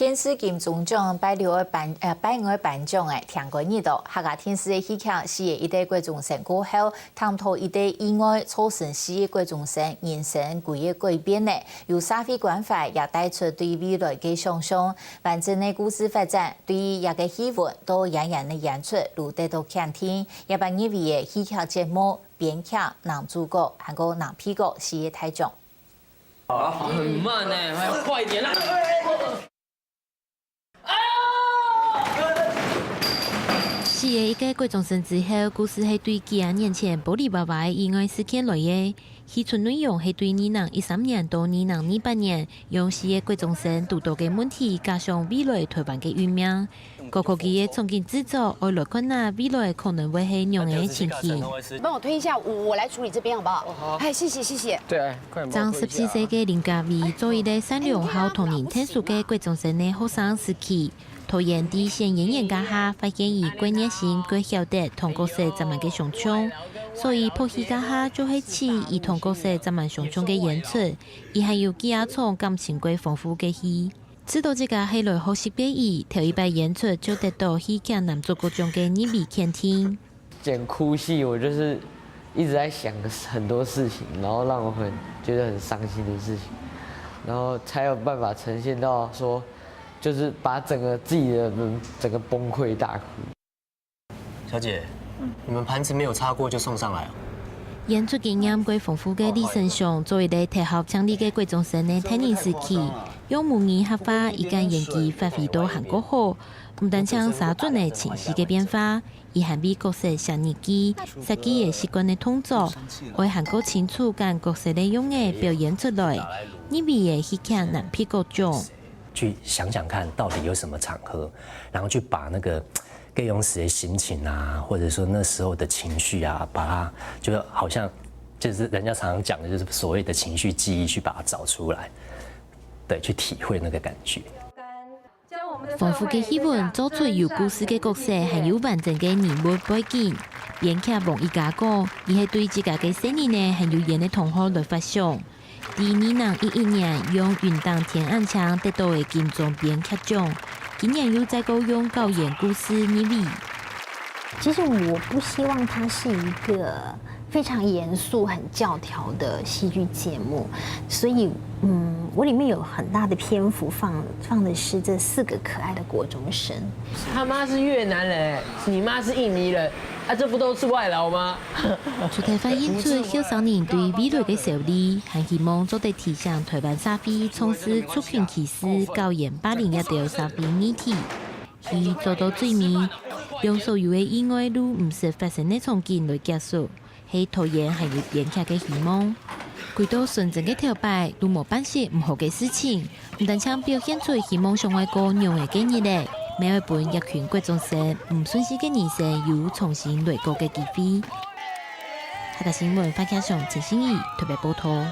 天使金钟奖摆5个颁奖诶，听过日度，客家天使的戏剧是一代国中生过后，探讨一代意外造成4个国中生人生规个改变呢。由社会关怀也带出对未来的想象，完整的故事发展，对于一个戏文到演员的演出，都得到肯定。也把日为的戏剧节目编剧、男主角还有男配角4个大奖。很慢呢，还要快一点啦！4月一个国中生之后，故事是对几啊年前玻璃娃娃的意外事件来的。戏出内容是对2013年到2028年，用4个国中生遇到的问题，加上未来台湾的预命。高科技的重建制作，为了看哪未来可能会是怎样的情形。帮我推一下，我来处理这边好不好？好。哎，谢谢谢谢。对，快点。将14岁的林家伟作为咧善良好童年成熟的国中生的学生时期。拖延伫先演员家下，发现伊过热心、过晓得同角色怎么嘅相处，所以破戏家下就开始以同角色怎么相处嘅演出，伊还有几啊场感情过丰富嘅戏。知道这个系来学习表演，头一摆演出就得到戏剧男主角奖嘅入围肯定。剪哭戏，我就是一直在想很多事情，然后让我觉得很伤心的事情，然后才有办法呈现到说。就是把自己的整个崩溃大哭。小姐，你们盘子没有擦过就送上来哦。演出经验过丰富的李胜雄，作为咧特学强力的国中生的童年时期，用母语合法，伊间演技发挥到韩国好，唔但将杀准的情绪的变化，伊还比角色写日记，设计的习惯的动作，为韩国清楚将角色的用的表演出来，入围的戏剧男配角奖。去想想看，到底有什么场合，然后去把那个给用时的心情啊，或者说那时候的情绪啊，把它就好像就是人家常常讲的，就是所谓的情绪记忆，去把它找出来，对，去体会那个感觉。丰富的戏文做出有故事的角色，还有完整的人物背景。编剧王一家讲，伊系对自家的生年呢，很有演的同学来发想。第2011年用《云荡天暗枪》得到的金钟编剧奖，今年又再够用高演故事入围。其实我不希望它是一个非常严肃、很教条的戏剧节目，所以我里面有很大的篇幅放的是这4个可爱的国中生。他妈是越南人，你妈是印尼人，啊，这不都是外劳吗？出题发现出小少年对未来的受理，还希望做得提倡台湾社会从事族群歧视、高言霸凌一条社会议题，以做到最美，用所有的意外都唔是发生的场景来结束，是拖延还有编剧的希望。几多纯正的跳摆都冇办些唔好嘅事情，唔但将表现出希望上外国让嘅建议咧，每一本一群国中生唔顺遂嘅人生有重新来过嘅机会。下个新闻发刊上陈心怡特别报道。